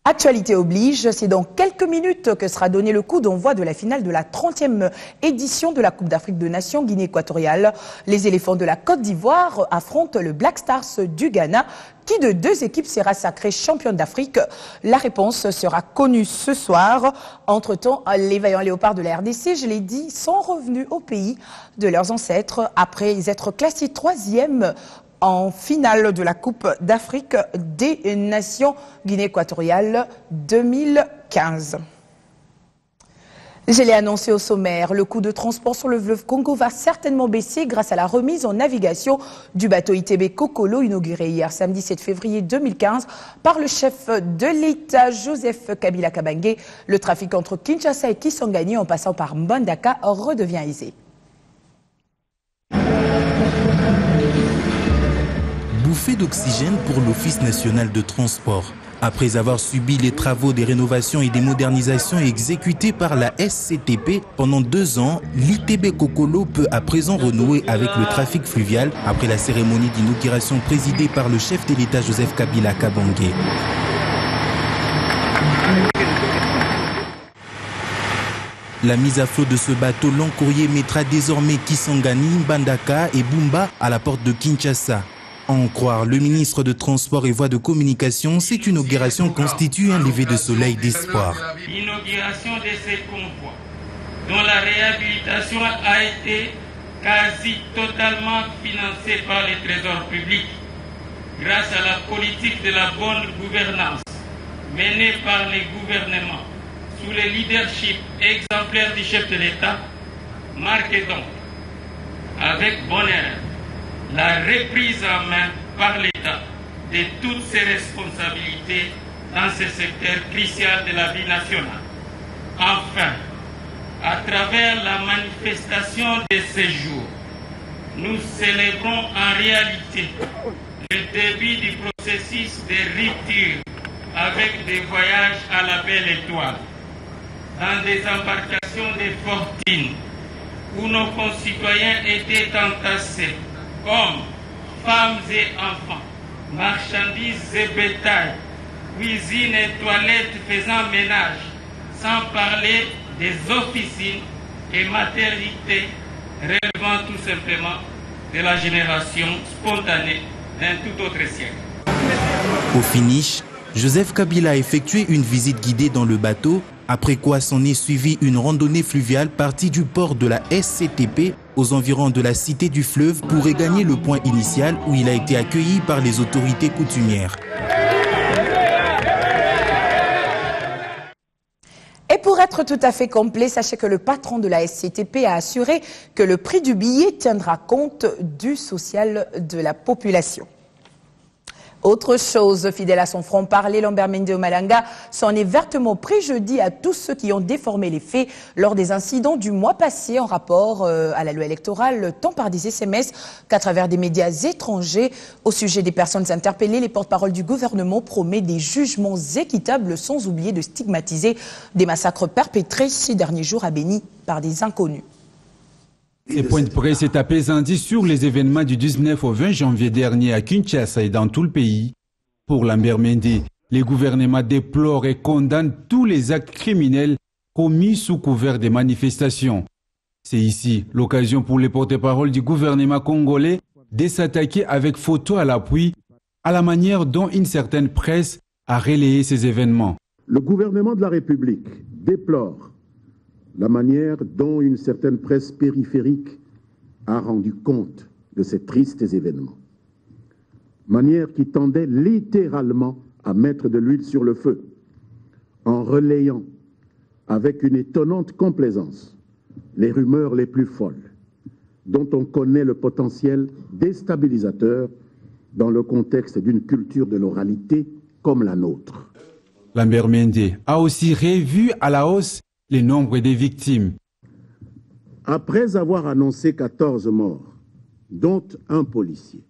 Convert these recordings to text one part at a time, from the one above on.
Actualité oblige, c'est dans quelques minutes que sera donné le coup d'envoi de la finale de la 30e édition de la Coupe d'Afrique des Nations Guinée équatoriale. Les éléphants de la Côte d'Ivoire affrontent le Black Stars du Ghana. Qui de deux équipes sera sacrée championne d'Afrique? La réponse sera connue ce soir. Entre-temps, les vaillants léopards de la RDC, je l'ai dit, sont revenus au pays de leurs ancêtres après être classés 3e en finale de la Coupe d'Afrique des Nations Guinée équatoriale 2015. Je l'ai annoncé au sommaire, le coût de transport sur le fleuve Congo va certainement baisser grâce à la remise en navigation du bateau ITB Kokolo inauguré hier samedi 7 février 2015 par le chef de l'État Joseph Kabila Kabange. Le trafic entre Kinshasa et Kisangani en passant par Mbandaka redevient aisé. Bouffée d'oxygène pour l'Office national de transport. Après avoir subi les travaux des rénovations et des modernisations exécutés par la SCTP pendant 2 ans, l'ITB Kokolo peut à présent renouer avec le trafic fluvial après la cérémonie d'inauguration présidée par le chef de l'État Joseph Kabila Kabange. La mise à flot de ce bateau long courrier mettra désormais Kisangani, Mbandaka et Bumba à la porte de Kinshasa. En croire le ministre de Transport et Voies de Communication, cette inauguration constitue un lever de soleil d'espoir. L'inauguration de ces convois, dont la réhabilitation a été quasi totalement financée par les trésors publics, grâce à la politique de la bonne gouvernance menée par les gouvernements sous le leadership exemplaire du chef de l'État, marque donc avec bonheur la reprise en main par l'État de toutes ses responsabilités dans ce secteur crucial de la vie nationale. Enfin, à travers la manifestation de ce jour, nous célébrons en réalité le début du processus de rupture avec des voyages à la belle étoile, dans des embarcations de fortune où nos concitoyens étaient entassés, hommes, femmes et enfants, marchandises et bétail, cuisine et toilettes faisant ménage, sans parler des officines et maternités relevant tout simplement de la génération spontanée d'un tout autre siècle. Au finish, Joseph Kabila a effectué une visite guidée dans le bateau, après quoi s'en est suivi une randonnée fluviale partie du port de la SCTP aux environs de la cité du fleuve pour regagner le point initial où il a été accueilli par les autorités coutumières. Et pour être tout à fait complet, sachez que le patron de la SCTP a assuré que le prix du billet tiendra compte du social de la population. Autre chose, fidèle à son franc-parler, Lambert Mende Omalanga s'en est vertement pris jeudi à tous ceux qui ont déformé les faits lors des incidents du mois passé en rapport à la loi électorale, tant par des SMS qu'à travers des médias étrangers. Au sujet des personnes interpellées, les porte-paroles du gouvernement promettent des jugements équitables sans oublier de stigmatiser des massacres perpétrés ces derniers jours à Béni par des inconnus. Ces points de presse est apaisanti sur les événements du 19 au 20 janvier dernier à Kinshasa et dans tout le pays. Pour Lambert Mende, les gouvernements déplorent et condamnent tous les actes criminels commis sous couvert des manifestations. C'est ici l'occasion pour les porte-paroles du gouvernement congolais de s'attaquer avec photos à l'appui à la manière dont une certaine presse a relayé ces événements. Le gouvernement de la République déplore la manière dont une certaine presse périphérique a rendu compte de ces tristes événements. Manière qui tendait littéralement à mettre de l'huile sur le feu, en relayant avec une étonnante complaisance les rumeurs les plus folles, dont on connaît le potentiel déstabilisateur dans le contexte d'une culture de l'oralité comme la nôtre. Lambert Mende a aussi revu à la hausse les nombres des victimes. Après avoir annoncé 14 morts, dont un policier,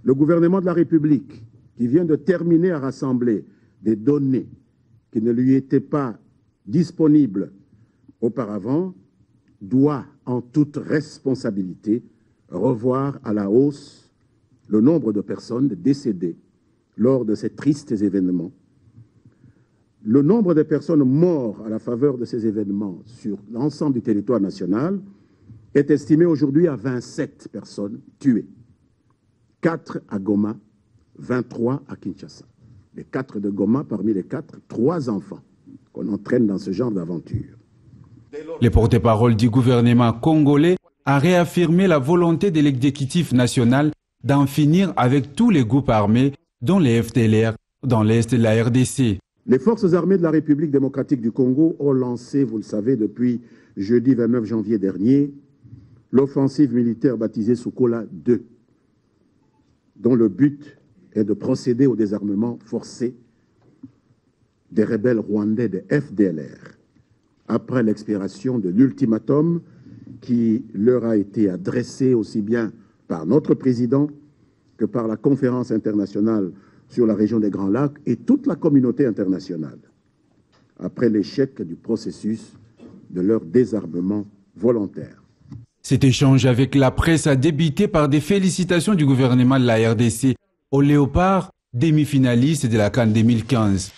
le gouvernement de la République, qui vient de terminer à rassembler des données qui ne lui étaient pas disponibles auparavant, doit en toute responsabilité revoir à la hausse le nombre de personnes décédées lors de ces tristes événements, Le nombre de personnes mortes à la faveur de ces événements sur l'ensemble du territoire national est estimé aujourd'hui à 27 personnes tuées. 4 à Goma, 23 à Kinshasa. Les 4 de Goma, parmi les 4, 3 enfants qu'on entraîne dans ce genre d'aventure. Le porte-parole du gouvernement congolais a réaffirmé la volonté de l'exécutif national d'en finir avec tous les groupes armés, dont les FDLR, dans l'est de la RDC. Les forces armées de la République démocratique du Congo ont lancé, vous le savez, depuis jeudi 29 janvier dernier, l'offensive militaire baptisée Sokola 2, dont le but est de procéder au désarmement forcé des rebelles rwandais de FDLR, après l'expiration de l'ultimatum qui leur a été adressé aussi bien par notre président que par la conférence internationale sur la région des Grands Lacs et toute la communauté internationale, après l'échec du processus de leur désarmement volontaire. Cet échange avec la presse a débuté par des félicitations du gouvernement de la RDC au Léopard, demi-finaliste de la CAN 2015.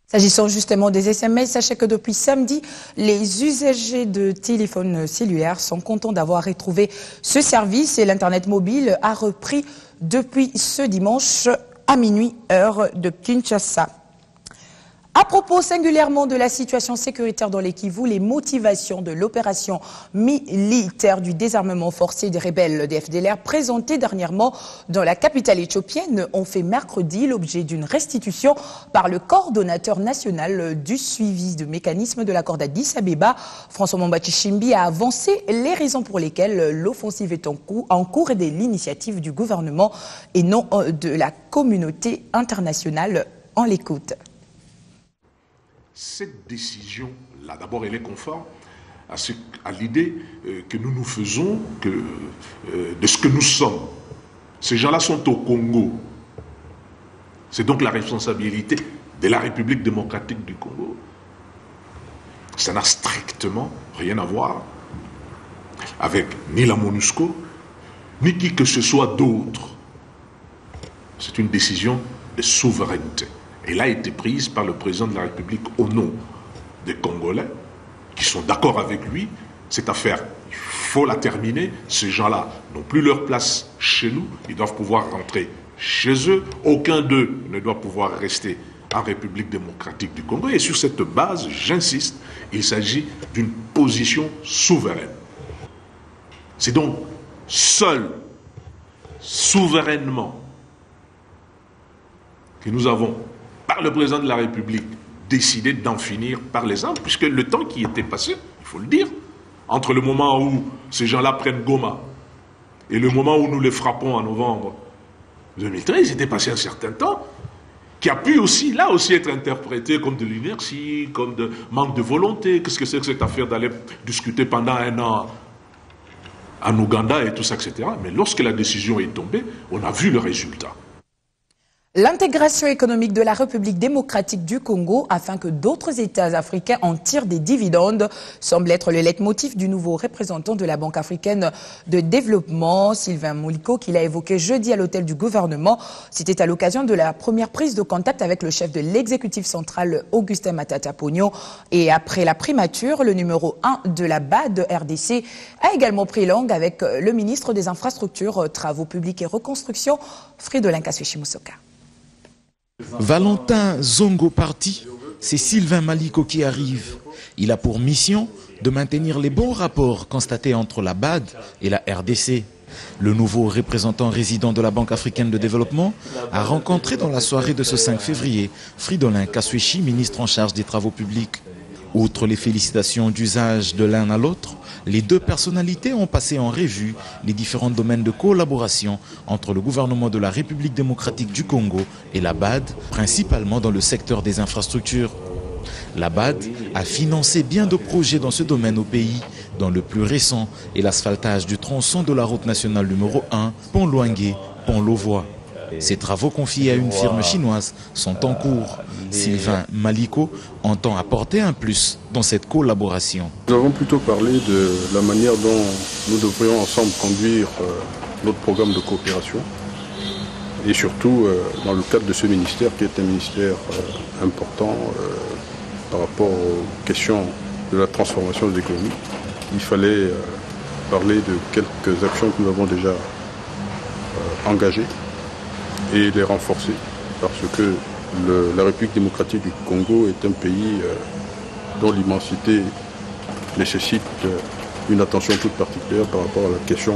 S'agissant justement des SMS, sachez que depuis samedi, les usagers de téléphones cellulaires sont contents d'avoir retrouvé ce service et l'Internet mobile a repris depuis ce dimanche à minuit, heure de Kinshasa. À propos singulièrement de la situation sécuritaire dans les Kivu, les motivations de l'opération militaire du désarmement forcé des rebelles des FDLR présentée dernièrement dans la capitale éthiopienne ont fait mercredi l'objet d'une restitution par le coordonnateur national du suivi de mécanisme de l'accord d'Addis Abeba. François Mombachi-Chimbi a avancé les raisons pour lesquelles l'offensive est en cours et de l'initiative du gouvernement et non de la communauté internationale. On l'écoute. Cette décision-là, d'abord, elle est conforme à l'idée que nous nous faisons de ce que nous sommes. Ces gens-là sont au Congo. C'est donc la responsabilité de la République démocratique du Congo. Ça n'a strictement rien à voir avec ni la MONUSCO, ni qui que ce soit d'autre. C'est une décision de souveraineté. Elle a été prise par le président de la République au nom des Congolais qui sont d'accord avec lui. Cette affaire, il faut la terminer. Ces gens-là n'ont plus leur place chez nous. Ils doivent pouvoir rentrer chez eux. Aucun d'eux ne doit pouvoir rester en République démocratique du Congo. Et sur cette base, j'insiste, il s'agit d'une position souveraine. C'est donc seul, souverainement, que nous avons, par le président de la République, décidé d'en finir par les armes, puisque le temps qui était passé, il faut le dire, entre le moment où ces gens-là prennent Goma et le moment où nous les frappons en novembre 2013, il était passé un certain temps, qui a pu aussi, là aussi, être interprété comme de l'inertie, comme de manque de volonté. Qu'est-ce que c'est que cette affaire d'aller discuter pendant un an en Ouganda et tout ça, etc. Mais lorsque la décision est tombée, on a vu le résultat. L'intégration économique de la République démocratique du Congo afin que d'autres États africains en tirent des dividendes semble être le leitmotiv du nouveau représentant de la Banque africaine de développement, Sylvain Maliko, qu'il a évoqué jeudi à l'hôtel du gouvernement. C'était à l'occasion de la première prise de contact avec le chef de l'exécutif central, Augustin Matata Pogno. Et après la primature, le numéro 1 de la BAD RDC a également pris langue avec le ministre des Infrastructures, Travaux publics et Reconstruction, Fridolin Kaswishi-Musoka. Valentin Zongo parti, c'est Sylvain Maliko qui arrive. Il a pour mission de maintenir les bons rapports constatés entre la BAD et la RDC. Le nouveau représentant résident de la Banque africaine de développement a rencontré dans la soirée de ce 5 février Fridolin Kaswishi, ministre en charge des travaux publics. Outre les félicitations d'usage de l'un à l'autre, les deux personnalités ont passé en revue les différents domaines de collaboration entre le gouvernement de la République démocratique du Congo et la BAD, principalement dans le secteur des infrastructures. La BAD a financé bien de projets dans ce domaine au pays, dont le plus récent est l'asphaltage du tronçon de la route nationale numéro 1, Pont-Louangué, Pont-Lauvois. Ces travaux confiés à une firme chinoise sont en cours. Sylvain Maliko entend apporter un plus dans cette collaboration. Nous avons plutôt parlé de la manière dont nous devrions ensemble conduire notre programme de coopération. et surtout dans le cadre de ce ministère qui est un ministère important par rapport aux questions de la transformation de l'économie. Il fallait parler de quelques actions que nous avons déjà engagées et les renforcer parce que la République démocratique du Congo est un pays dont l'immensité nécessite une attention toute particulière par rapport à la question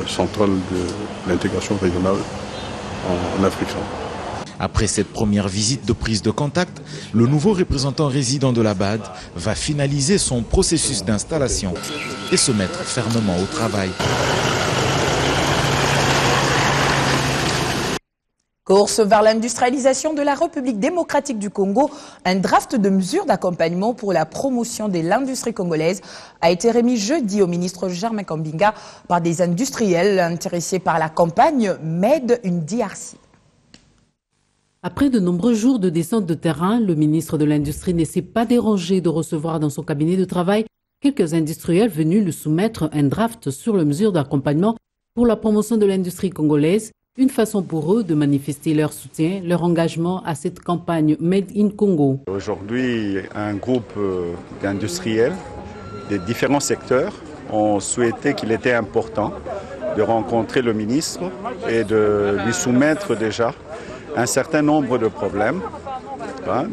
centrale de l'intégration régionale en Afrique centrale. Après cette première visite de prise de contact, le nouveau représentant résident de la BAD va finaliser son processus d'installation et se mettre fermement au travail. Course vers l'industrialisation de la République démocratique du Congo, un draft de mesures d'accompagnement pour la promotion de l'industrie congolaise a été remis jeudi au ministre Germain Kambinga par des industriels intéressés par la campagne Made in DRC. Après de nombreux jours de descente de terrain, le ministre de l'Industrie ne s'est pas dérangé de recevoir dans son cabinet de travail quelques industriels venus lui soumettre un draft sur les mesures d'accompagnement pour la promotion de l'industrie congolaise, une façon pour eux de manifester leur soutien, leur engagement à cette campagne Made in Congo. Aujourd'hui, un groupe d'industriels des différents secteurs ont souhaité qu'il était important de rencontrer le ministre et de lui soumettre déjà un certain nombre de problèmes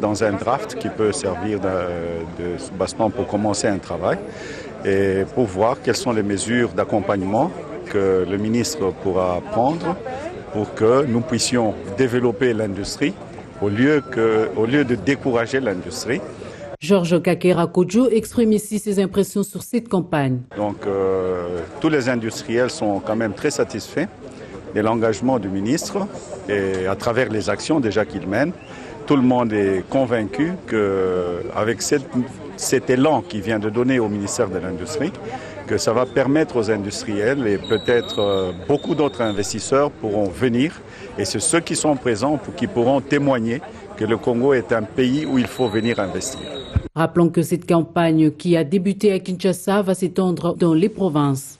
dans un draft qui peut servir de soubassement pour commencer un travail et pour voir quelles sont les mesures d'accompagnement que le ministre pourra prendre pour que nous puissions développer l'industrie au lieu de décourager l'industrie. Georges Kakera Kodjo exprime ici ses impressions sur cette campagne. Donc tous les industriels sont quand même très satisfaits de l'engagement du ministre et à travers les actions déjà qu'il mène. Tout le monde est convaincu qu'avec cet élan qu'il vient de donner au ministère de l'Industrie, que ça va permettre aux industriels et peut-être beaucoup d'autres investisseurs pourront venir. Et c'est ceux qui sont présents qui pourront témoigner que le Congo est un pays où il faut venir investir. Rappelons que cette campagne qui a débuté à Kinshasa va s'étendre dans les provinces.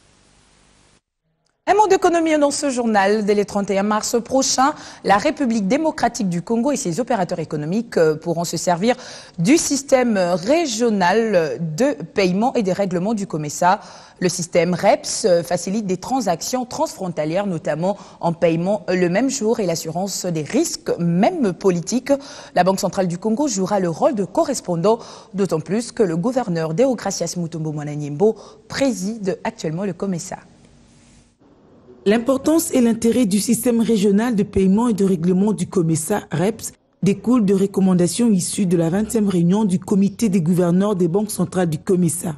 Un mot d'économie dans ce journal. Dès le 31 mars prochain, la République démocratique du Congo et ses opérateurs économiques pourront se servir du système régional de paiement et des règlements du COMESA. Le système REPS facilite des transactions transfrontalières, notamment en paiement le même jour et l'assurance des risques, même politiques. La Banque centrale du Congo jouera le rôle de correspondant, d'autant plus que le gouverneur Deogracias Mutombo Mwananyimbo préside actuellement le COMESA. L'importance et l'intérêt du système régional de paiement et de règlement du COMESA REPS découlent de recommandations issues de la 20e réunion du comité des gouverneurs des banques centrales du COMESA.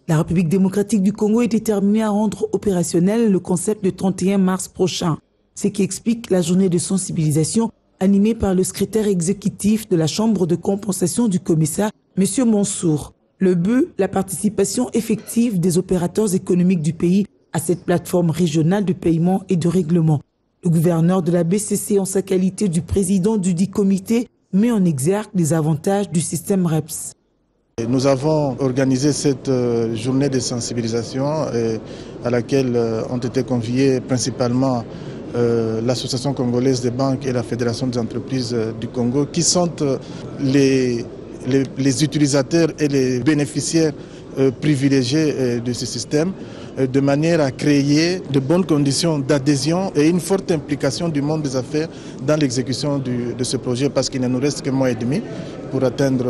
La République démocratique du Congo est déterminée à rendre opérationnel le concept le 31 mars prochain, ce qui explique la journée de sensibilisation animée par le secrétaire exécutif de la Chambre de compensation du COMESA, M. Mansour. Le but, la participation effective des opérateurs économiques du pays à cette plateforme régionale de paiement et de règlement. Le gouverneur de la BCC, en sa qualité du président du dit comité, met en exergue les avantages du système REPS. Nous avons organisé cette journée de sensibilisation à laquelle ont été conviés principalement l'Association congolaise des banques et la Fédération des entreprises du Congo, qui sont les utilisateurs et les bénéficiaires privilégiés de ce système, de manière à créer de bonnes conditions d'adhésion et une forte implication du monde des affaires dans l'exécution de ce projet, parce qu'il ne nous reste que mois et demi pour atteindre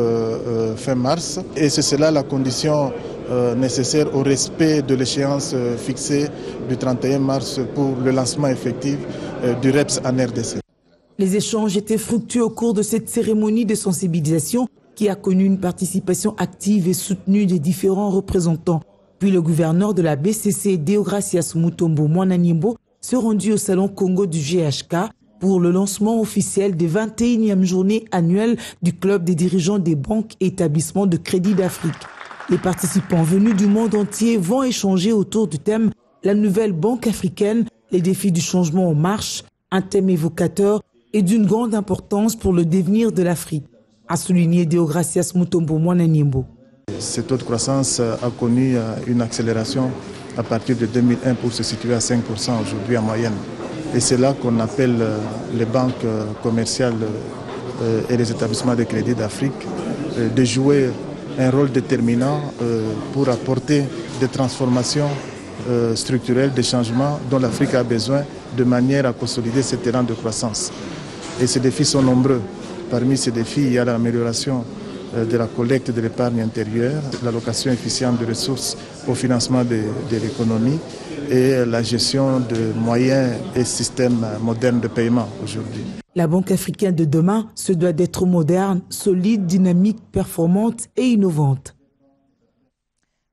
fin mars. Et c'est cela la condition nécessaire au respect de l'échéance fixée du 31 mars pour le lancement effectif du REPS en RDC. Les échanges étaient fructueux au cours de cette cérémonie de sensibilisation qui a connu une participation active et soutenue des différents représentants. Puis le gouverneur de la BCC, Deogracias Mutombo Mwananyimbo, se rendit au salon Congo du GHK pour le lancement officiel des 21e journées annuelles du club des dirigeants des banques et établissements de crédit d'Afrique. Les participants venus du monde entier vont échanger autour du thème « La nouvelle banque africaine, les défis du changement en marche », un thème évocateur et d'une grande importance pour le devenir de l'Afrique, a souligné Deogracias Mutombo Mwananyimbo. Cette taux de croissance a connu une accélération à partir de 2001 pour se situer à 5% aujourd'hui en moyenne. Et c'est là qu'on appelle les banques commerciales et les établissements de crédit d'Afrique de jouer un rôle déterminant pour apporter des transformations structurelles, des changements dont l'Afrique a besoin de manière à consolider ses terrains de croissance. Et ces défis sont nombreux. Parmi ces défis, il y a l'amélioration de la collecte de l'épargne intérieure, l'allocation efficiente de ressources au financement de l'économie et la gestion de moyens et systèmes modernes de paiement aujourd'hui. La Banque africaine de demain se doit d'être moderne, solide, dynamique, performante et innovante.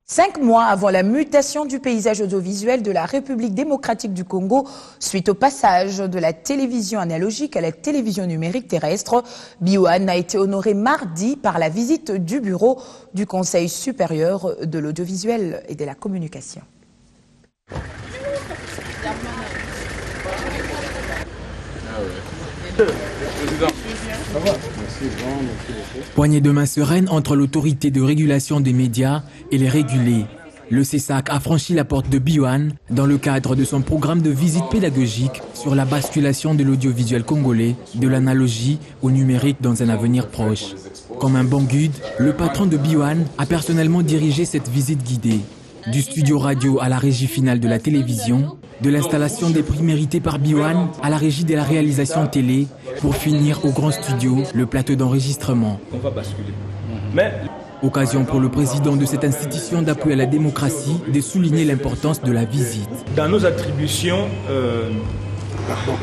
5 mois avant la mutation du paysage audiovisuel de la République démocratique du Congo, suite au passage de la télévision analogique à la télévision numérique terrestre, BIOAN a été honoré mardi par la visite du bureau du Conseil supérieur de l'audiovisuel et de la communication. Poignée de main sereine entre l'autorité de régulation des médias et les régulés. Le CESAC a franchi la porte de BIOAN dans le cadre de son programme de visite pédagogique sur la basculation de l'audiovisuel congolais de l'analogie au numérique dans un avenir proche. Comme un bon guide, le patron de BIOAN a personnellement dirigé cette visite guidée. Du studio radio à la régie finale de la télévision, de l'installation des prix mérités par BIOAN à la régie de la réalisation télé, pour finir au grand studio, le plateau d'enregistrement. On va basculer. Occasion pour le président de cette institution d'appui à la démocratie de souligner l'importance de la visite. Dans nos attributions,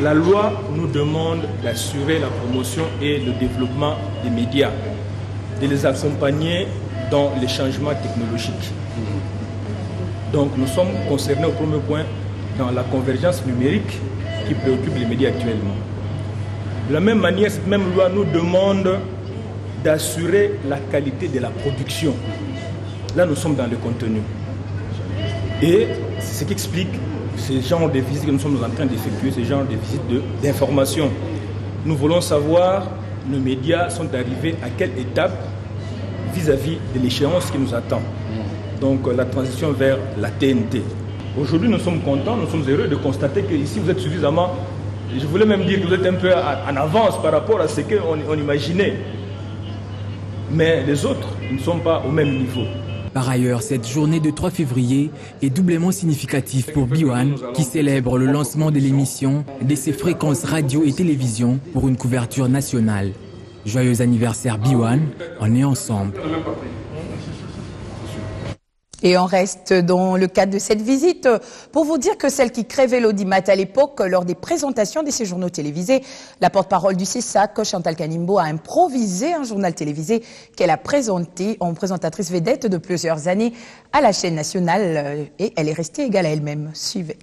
la loi nous demande d'assurer la promotion et le développement des médias, de les accompagner dans les changements technologiques. Donc nous sommes concernés au premier point dans la convergence numérique qui préoccupe les médias actuellement. De la même manière, cette même loi nous demande d'assurer la qualité de la production. Là, nous sommes dans le contenu. Et c'est ce qui explique ce genre de visites que nous sommes en train d'effectuer, ce genre de visites d'information. Nous voulons savoir, nos médias sont arrivés à quelle étape vis-à-vis de l'échéance qui nous attend. Donc la transition vers la TNT. Aujourd'hui, nous sommes contents, nous sommes heureux de constater que ici vous êtes suffisamment, je voulais même dire que vous êtes un peu en avance par rapport à ce qu'on imaginait. Mais les autres, ils ne sont pas au même niveau. Par ailleurs, cette journée de 3 février est doublement significative pour BIOAN, qui célèbre le lancement de l'émission de ses fréquences radio et télévision pour une couverture nationale. Joyeux anniversaire BIOAN, on est ensemble. Et on reste dans le cadre de cette visite pour vous dire que celle qui crevait l'audimat à l'époque lors des présentations de ces journaux télévisés, la porte-parole du CESAC, Chantal Kanimbo, a improvisé un journal télévisé qu'elle a présenté en présentatrice vedette de plusieurs années à la chaîne nationale et elle est restée égale à elle-même. Suivez.